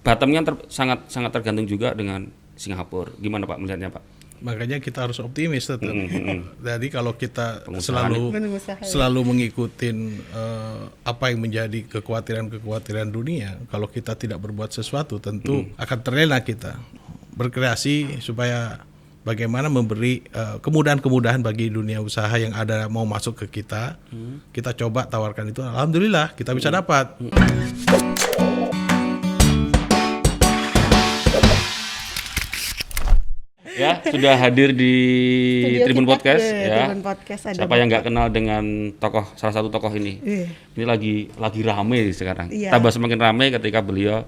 bottomnya sangat tergantung juga dengan Singapura. Gimana Pak melihatnya Pak? Makanya kita harus optimis tetap. Jadi kalau kita Pengusaha. selalu mengikuti apa yang menjadi kekhawatiran dunia, kalau kita tidak berbuat sesuatu tentu akan terlena kita berkreasi supaya bagaimana memberi kemudahan-kemudahan bagi dunia usaha yang ada mau masuk ke kita. Kita coba tawarkan itu, alhamdulillah kita bisa dapat. Ya, sudah hadir di Tribun Podcast ya. Tribun Podcast ada siapa yang nggak kenal dengan salah satu tokoh ini? Ini lagi rame sekarang. Tambah semakin rame ketika beliau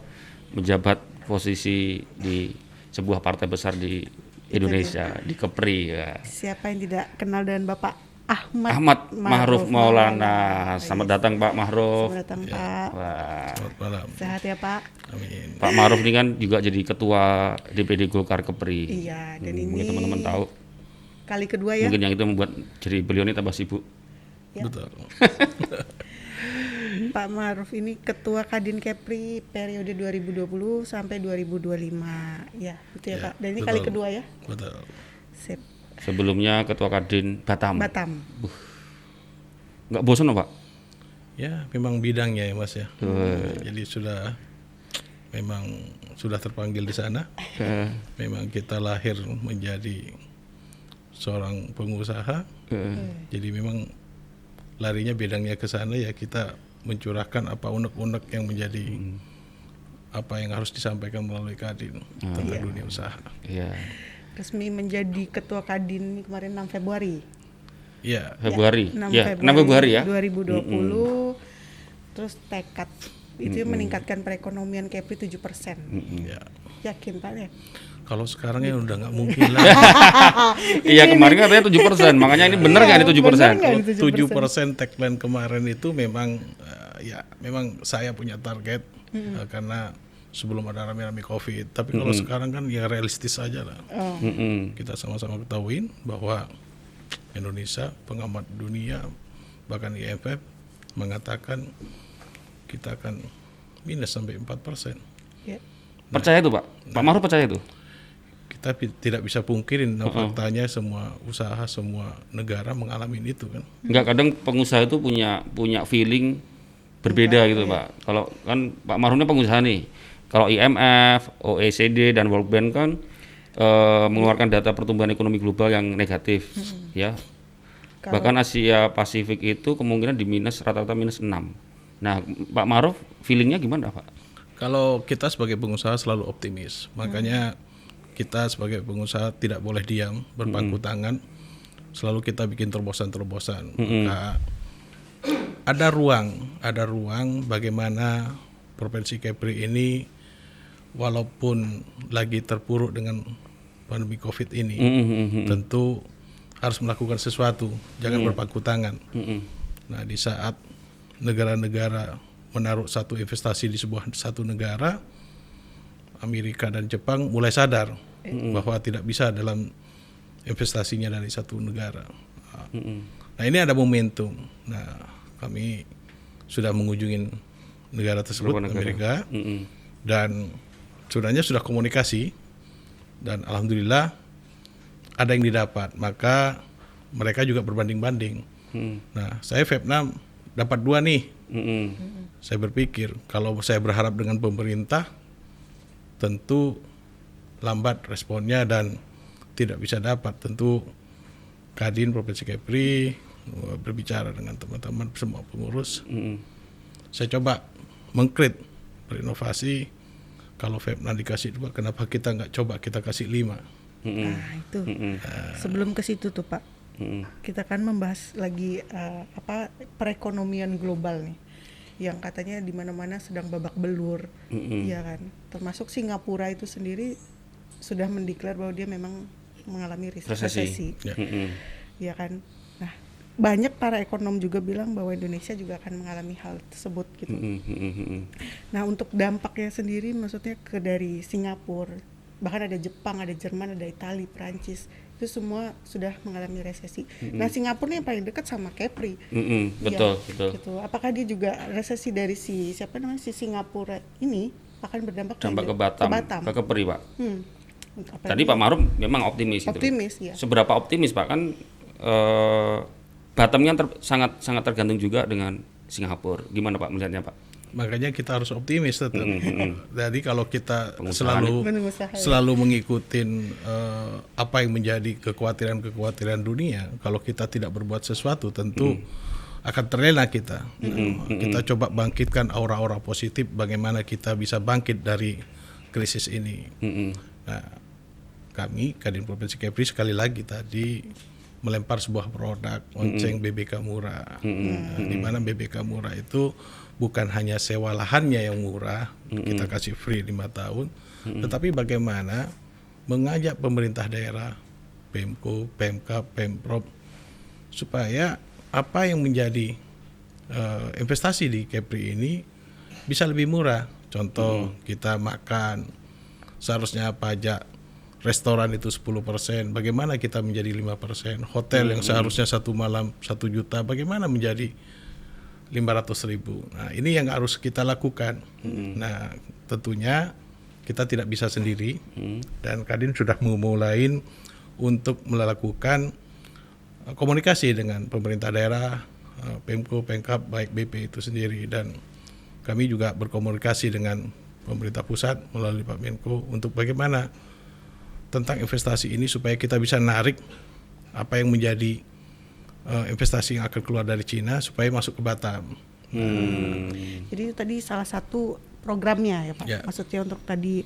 menjabat posisi di sebuah partai besar di Indonesia, di Kepri ya. Siapa yang tidak kenal dengan Bapak Ahmad Ma'ruf Maulana. Selamat datang Pak Ma'ruf. Selamat datang Pak. Wah. Selamat malam. Sehat ya Pak. Amin. Pak Ma'ruf ini kan juga jadi ketua DPD Golkar Kepri. Iya, dan Mungkin ini teman-teman tahu. Kali kedua ya. Mungkin yang itu membuat jadi beliau ini tambah sibuk. Ya. Betul. Pak Ma'ruf ini ketua Kadin Kepri periode 2020 sampai 2025. Ya, gitu ya Pak. Dan ini betul. kali kedua ya. Betul. Sip. Sebelumnya ketua Kadin Batam. Nggak bosan Pak? Ya, memang bidangnya ya Mas ya. Jadi memang sudah terpanggil di sana. Memang kita lahir menjadi seorang pengusaha. Jadi memang larinya bidangnya ke sana ya, kita mencurahkan apa unek-unek yang menjadi apa yang harus disampaikan melalui Kadin tentang dunia usaha. Iya. Resmi menjadi ketua Kadin kemarin 6 Februari. Iya. Februari. Ya, 6 Februari ya. 2020. Terus tekad itu meningkatkan perekonomian Kepri 7%. Ya. Yakin Pak ya? Kalau sekarang ya udah nggak mungkin lah. Iya, kemarin katanya 7%. Makanya ini benar nggak ini 7%? 7% tagline kemarin itu memang memang saya punya target karena sebelum ada rame-rame COVID. Tapi kalau sekarang kan ya realistis aja lah. Kita sama-sama ketahuin bahwa Indonesia, pengamat dunia, bahkan IMF mengatakan kita akan minus sampai 4%. Ya. Percaya itu Pak? Pak Ma'ruf percaya itu? Kita tidak bisa pungkirin faktanya semua usaha, semua negara mengalami itu kan. Enggak, kadang pengusaha itu punya feeling berbeda gitu Pak. Kalau kan Pak Ma'ruf ini pengusaha nih. Kalau IMF, OECD dan World Bank kan mengeluarkan data pertumbuhan ekonomi global yang negatif ya. Bahkan Asia Pasifik itu kemungkinan di rata-rata minus 6. Nah, Pak Ma'ruf feelingnya gimana Pak? Kalau kita sebagai pengusaha selalu optimis, makanya kita sebagai pengusaha tidak boleh diam, berpangku tangan, selalu kita bikin terobosan-terobosan. Maka ada ruang bagaimana Provinsi Kepri ini walaupun lagi terpuruk dengan pandemi COVID ini, tentu harus melakukan sesuatu, jangan berpangku tangan. Nah, di saat negara-negara menaruh satu investasi di satu negara, Amerika dan Jepang mulai sadar bahwa tidak bisa dalam investasinya dari satu negara. Nah, ini ada momentum. Nah, kami sudah mengunjungi negara tersebut, Amerika, dan sebenarnya sudah komunikasi, dan alhamdulillah ada yang didapat. Maka mereka juga berbanding-banding. Nah, saya Vietnam dapat 2 nih. Saya berpikir kalau saya berharap dengan pemerintah, tentu lambat responnya dan tidak bisa dapat. Tentu Kadin Provinsi Kepri berbicara dengan teman-teman semua pengurus. Saya coba mengkrit, berinovasi. Kalau Vietnam dikasih 2, kenapa kita nggak coba kita kasih 5? Nah itu sebelum ke situ tuh Pak, kita kan membahas lagi perekonomian global nih, yang katanya di mana-mana sedang babak belur, ya kan. Termasuk Singapura itu sendiri sudah mendeklar bahwa dia memang mengalami resesi. Ya kan. Nah, banyak para ekonom juga bilang bahwa Indonesia juga akan mengalami hal tersebut gitu. Nah, untuk dampaknya sendiri maksudnya dari Singapura, bahkan ada Jepang, ada Jerman, ada Italia, Perancis, itu semua sudah mengalami resesi. Nah, Singapura yang paling dekat sama Kepri. Betul. Gitu. Apakah dia juga resesi dari si Singapura ini akan berdampak dampak ke Batam, ke Kepri, Pak. Apalagi Tadi Pak Maruf memang optimis, optimis, gitu. ya. Seberapa optimis Pak? Kan Batamnya sangat tergantung juga dengan Singapura. Gimana Pak melihatnya Pak? Makanya kita harus optimis tetap. Jadi kalau kita Pengusaha selalu mengikuti apa yang menjadi kekhawatiran dunia, kalau kita tidak berbuat sesuatu tentu akan terlena kita. Kita coba bangkitkan aura-aura positif bagaimana kita bisa bangkit dari krisis ini. Nah, kami Kadin Provinsi Kepri sekali lagi tadi melempar sebuah produk lonceng BBK murah. Di mana BBK murah itu bukan hanya sewa lahannya yang murah, kita kasih free 5 tahun, tetapi bagaimana mengajak pemerintah daerah, Pemko, Pemkab, Pemprov, supaya apa yang menjadi investasi di Kepri ini bisa lebih murah. Contoh, kita makan, seharusnya pajak restoran itu 10%, bagaimana kita menjadi 5%, hotel yang seharusnya 1 malam 1 juta, bagaimana menjadi 500.000. Nah, ini yang harus kita lakukan. Nah, tentunya kita tidak bisa sendiri, dan Kadin sudah memulai untuk melakukan komunikasi dengan pemerintah daerah, Pemko, Pemkab, baik BP itu sendiri, dan kami juga berkomunikasi dengan pemerintah pusat melalui Pak Menko untuk bagaimana tentang investasi ini supaya kita bisa narik apa yang menjadi investasi yang akan keluar dari Cina supaya masuk ke Batam. Jadi tadi salah satu programnya ya Pak. Ya. Maksudnya untuk tadi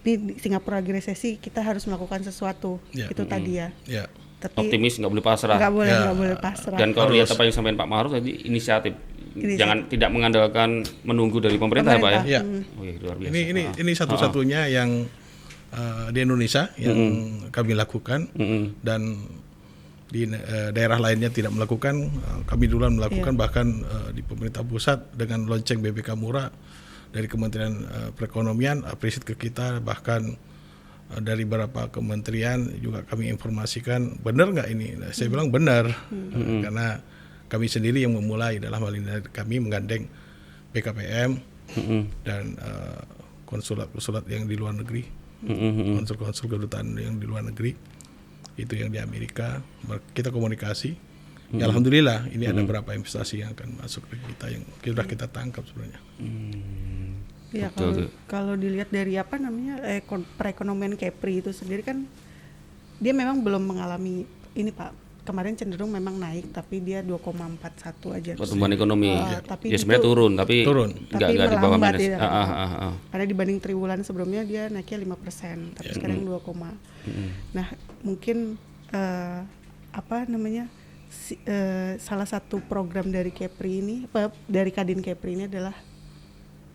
di Singapura lagi resesi, kita harus melakukan sesuatu. Ya. Itu tadi ya. Ya. Tapi Optimis, nggak boleh pasrah. nggak Ya. boleh pasrah. Dan kalau lihat apa yang sampaikan Pak Maruf tadi, inisiatif. Jangan tidak mengandalkan menunggu dari pemerintah ya Pak ya. Ya. Oh iya, luar biasa. Ini satu-satunya yang di Indonesia yang kami lakukan, dan di daerah lainnya tidak melakukan. Kami duluan melakukan, bahkan di pemerintah pusat dengan lonceng BBK murah dari Kementerian Perekonomian appreciate ke kita, bahkan dari beberapa kementerian juga kami informasikan benar nggak ini. Nah, saya bilang benar, karena kami sendiri yang memulai. Dalam hal ini kami menggandeng BKPM dan konsulat-konsulat yang di luar negeri, konsul-konsul kedutaan yang di luar negeri, itu yang di Amerika, kita komunikasi. Ya, alhamdulillah ini ada beberapa investasi yang akan masuk ke kita yang sudah kita tangkap sebenarnya. Ya, kalau dilihat dari apa namanya perekonomian Kepri itu sendiri kan dia memang belum mengalami ini Pak. Kemarin cenderung memang naik, tapi dia 2,41 aja. Pertumbuhan ekonomi. Tapi Ya sebenarnya turun, tapi nggak di bawah minus. Ya, karena dibanding triwulan sebelumnya dia naiknya 5%, tapi sekarang 2, Nah, mungkin apa namanya salah satu program dari Kepri ini, dari Kadin Kepri ini adalah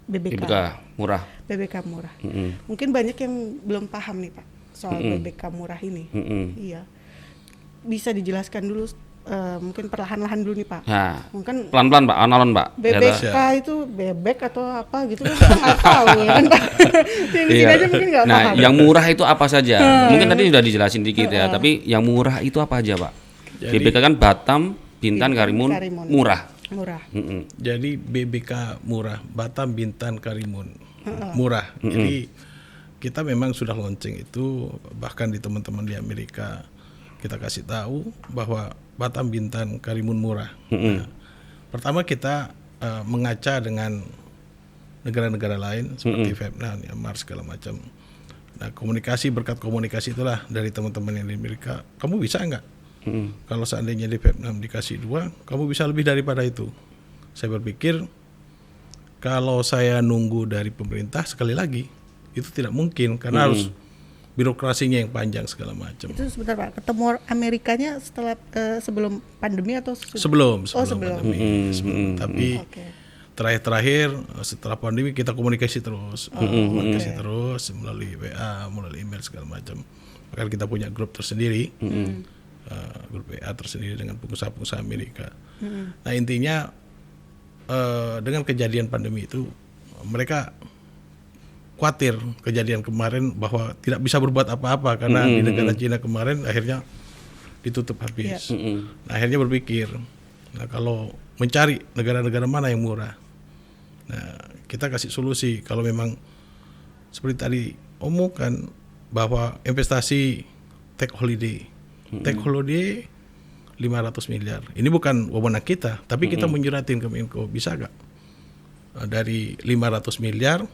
BBK murah. BBK murah. Mungkin banyak yang belum paham nih Pak soal BBK murah ini. Iya. Bisa dijelaskan dulu mungkin perlahan-lahan dulu nih Pak. Nah, mungkin pelan-pelan Pak, alon Pak. BBK itu bebek atau apa gitu kan kita nggak tahu ya kan Pak. Yang di sini aja mungkin nggak Nah, paham. yang murah itu apa saja? Mungkin tadi sudah dijelasin dikit ya, tapi yang murah itu apa aja Pak? BBK kan Batam, Bintan, Karimun, murah. Jadi BBK murah, Batam, Bintan, Karimun murah. Jadi kita memang sudah launching itu, bahkan di teman-teman di Amerika kita kasih tahu bahwa Batam, Bintan, Karimun murah. Nah, pertama kita mengaca dengan negara-negara lain seperti Vietnam, Myanmar segala macam. Nah, berkat komunikasi itulah dari teman-teman yang di Amerika, kamu bisa nggak? Kalau seandainya di Vietnam dikasih 2, kamu bisa lebih daripada itu. Saya berpikir kalau saya nunggu dari pemerintah, sekali lagi itu tidak mungkin karena harus birokrasinya yang panjang segala macam. Itu sebentar Pak, ketemu Amerikanya setelah sebelum pandemi atau sebelum sebelum pandemi. Tapi terakhir setelah pandemi kita komunikasi terus, melalui WA, melalui email segala macam. Bahkan kita punya grup tersendiri, grup WA tersendiri dengan pengusaha-pengusaha Amerika. Nah, intinya dengan kejadian pandemi itu mereka khawatir kejadian kemarin bahwa tidak bisa berbuat apa-apa karena di negara Cina kemarin akhirnya ditutup habis. Nah, akhirnya berpikir, nah kalau mencari negara-negara mana yang murah, nah kita kasih solusi. Kalau memang seperti tadi omongkan bahwa investasi tech holiday 500 miliar. Ini bukan wewenang kita, tapi kita menyuratin ke Menko, bisa gak dari 500 miliar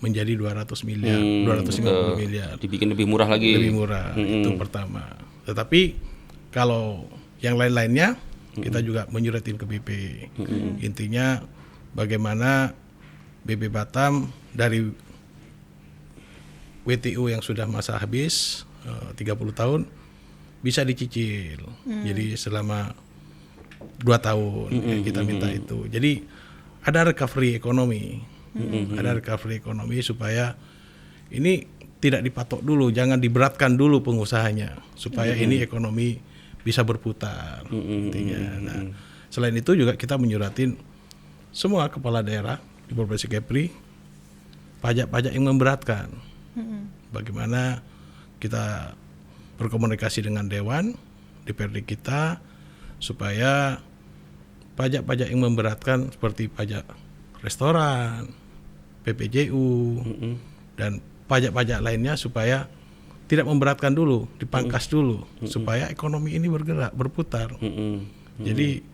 menjadi 200 miliar, 250 miliar. Dibikin lebih murah lagi. Lebih murah, itu pertama. Tetapi kalau yang lain-lainnya kita juga menyuratin ke BP. Intinya bagaimana BP Batam dari WTO yang sudah masa habis 30 tahun bisa dicicil. Jadi selama 2 tahun kita minta itu. Jadi ada recovery ekonomi. Ada recovery ekonomi supaya ini tidak dipatok dulu, jangan diberatkan dulu pengusahanya supaya ini ekonomi bisa berputar. Intinya. Nah, selain itu juga kita menyuratin semua kepala daerah di Provinsi Kepri pajak-pajak yang memberatkan. Bagaimana kita berkomunikasi dengan Dewan DPRD kita supaya pajak-pajak yang memberatkan seperti pajak restoran, PPJU, dan pajak-pajak lainnya supaya tidak memberatkan dulu, dipangkas dulu supaya ekonomi ini bergerak, berputar. Jadi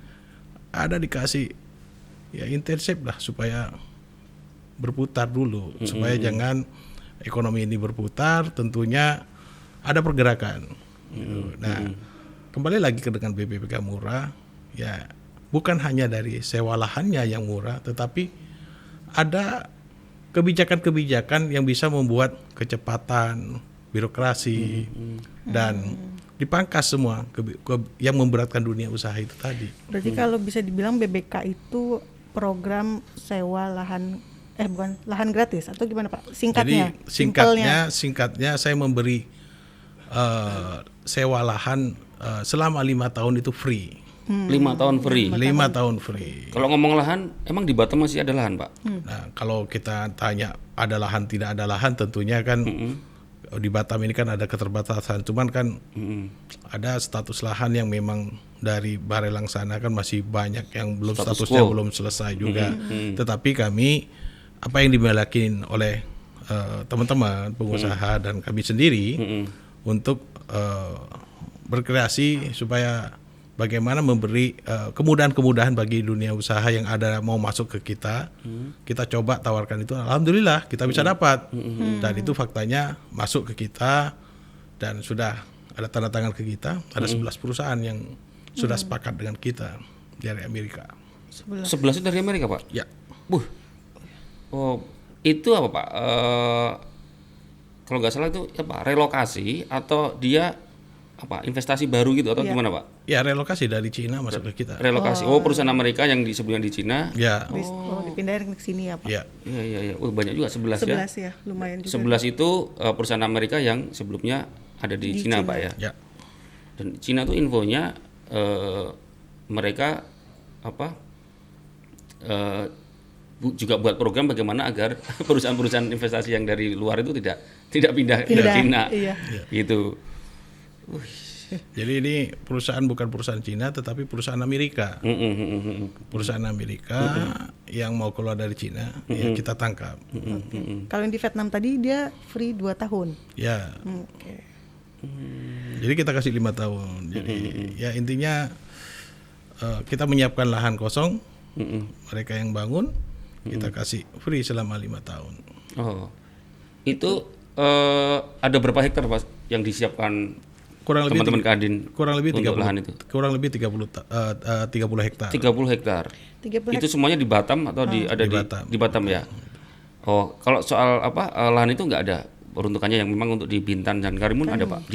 ada dikasih ya intensif lah supaya berputar dulu, supaya jangan ekonomi ini berputar, tentunya ada pergerakan. Nah, kembali lagi ke dengan BPPK murah, ya bukan hanya dari sewa lahannya yang murah, tetapi ada kebijakan-kebijakan yang bisa membuat kecepatan birokrasi dan dipangkas semua yang memberatkan dunia usaha itu tadi. Berarti kalau bisa dibilang BBK itu program sewa lahan bukan lahan gratis atau gimana Pak? Singkatnya. Jadi singkatnya saya memberi sewa lahan selama 5 tahun itu free. 5 tahun free. 5 tahun free. Kalau ngomong lahan, emang di Batam masih ada lahan, Pak? Nah, kalau kita tanya ada lahan tidak ada lahan, tentunya kan di Batam ini kan ada keterbatasan. Cuman kan ada status lahan yang memang dari Barelang sana kan masih banyak yang belum statusnya belum selesai juga. Tetapi kami apa yang dimiliki oleh teman-teman pengusaha dan kami sendiri untuk berkreasi supaya bagaimana memberi kemudahan-kemudahan bagi dunia usaha yang ada mau masuk ke kita. Kita coba tawarkan itu, alhamdulillah kita bisa dapat. Dan itu faktanya masuk ke kita dan sudah ada tanda tangan ke kita. Ada 11 perusahaan yang sudah sepakat dengan kita dari Amerika. 11 itu dari Amerika, Pak? Ya. Oh, itu apa, Pak? Kalau nggak salah itu apa? Relokasi atau dia apa? Investasi baru gitu atau gimana, Pak? Ya, relokasi dari Cina masuk ke kita. Relokasi. Oh, perusahaan Amerika yang sebelumnya di Cina. Ya. Dipindahin ke sini ya, Pak? Ya. Iya. Oh, banyak juga 11 ya. 11 ya, lumayan juga. 11 itu perusahaan Amerika yang sebelumnya ada di Cina, Pak ya. Ya. Dan Cina tuh infonya mereka apa? Juga buat program bagaimana agar perusahaan-perusahaan investasi yang dari luar itu tidak pindah ke Cina, gitu. Jadi ini perusahaan bukan perusahaan Cina, tetapi perusahaan Amerika. Perusahaan Amerika yang mau keluar dari Cina, ya kita tangkap. Kalau yang di Vietnam tadi dia free 2 tahun. Ya. Jadi kita kasih 5 tahun. Jadi ya intinya kita menyiapkan lahan kosong, mereka yang bangun. Kita kasih free selama 5 tahun. Oh, itu ada berapa hektar, Pak, yang disiapkan teman-teman Kadin? Kurang lebih 30 lahan itu. Kurang lebih 30 hektar. 30 hektar. Itu semuanya di Batam atau di Batam ya? Oh, kalau soal lahan itu nggak ada peruntukannya yang memang untuk di Bintan dan Karimun ada, Pak?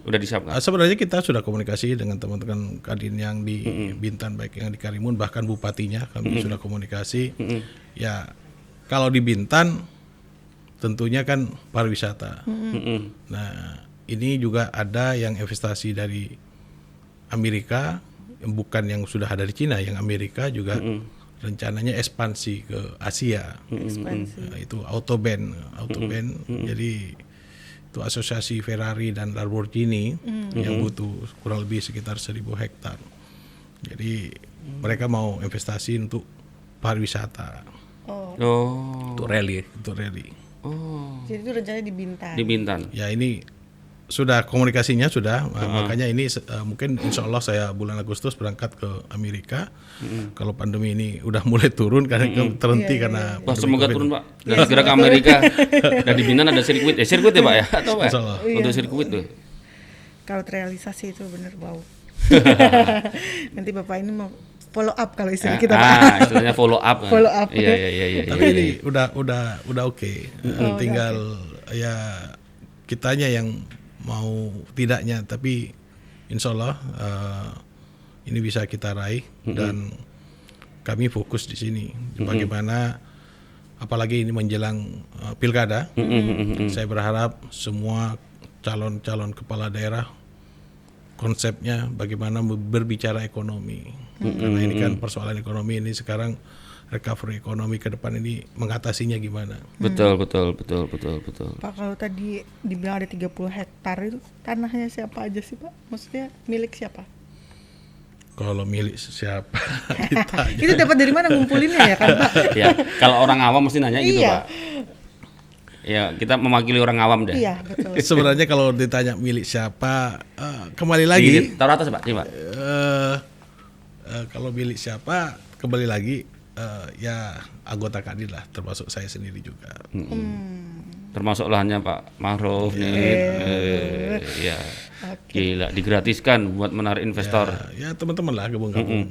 Udah disiapkan. Sebenarnya kita sudah komunikasi dengan teman-teman Kadin yang di Bintan, baik yang di Karimun, bahkan bupatinya kami sudah komunikasi. Ya, kalau di Bintan tentunya kan pariwisata. Nah, ini juga ada yang investasi dari Amerika, bukan yang sudah ada di Cina, yang Amerika juga rencananya ekspansi ke Asia. Nah, itu Autobahn. Jadi itu asosiasi Ferrari dan Lamborghini yang butuh kurang lebih sekitar 1.000 hektar. Jadi mereka mau investasi untuk pariwisata. Untuk rally. Oh, Jadi itu rencananya di Bintan. di Bintan. Ya ini sudah komunikasinya sudah, makanya ini mungkin insya Allah saya bulan Agustus berangkat ke Amerika. Kalau pandemi ini udah mulai turun karena terhenti karena Wah, pandemi semoga COVID. turun Pak. Dan segera ke Amerika. Dan di Bintan ada sirkuit. Sirkuit ya Pak ya? Atau Pak? Insya Allah. Untuk sirkuit tuh. Kalau terrealisasi itu bener wow. Nanti Bapak ini mau follow up kalau istilah kita Pak. Istilahnya follow up. Follow up. Iya. Tapi ini udah oke. Tinggal ya kitanya yang mau tidaknya, tapi insya Allah ini bisa kita raih dan kami fokus di sini. Bagaimana, apalagi ini menjelang pilkada, saya berharap semua calon-calon kepala daerah konsepnya bagaimana berbicara ekonomi, karena ini kan persoalan ekonomi ini sekarang. Recovery ekonomi ke depan ini mengatasinya gimana? Betul. Pak, kalau tadi dibilang ada 30 hektar itu tanahnya siapa aja sih Pak? Maksudnya milik siapa? Kalau milik siapa? Kita Itu dapat dari mana ngumpulinnya ya kan Pak? Ya, kalau orang awam mesti nanya gitu Iya. Pak. Ya, kita mewakili orang awam deh. Iya betul. sebenarnya kalau ditanya milik siapa, kembali lagi. Taruh atas Pak, coba. Kalau milik siapa, kembali lagi ya anggota Kadin lah, termasuk saya sendiri juga. Termasuk lahannya Pak Maruf nih. Ya. Gila, digratiskan buat menarik investor. Ya teman-teman lah gabung-gabung.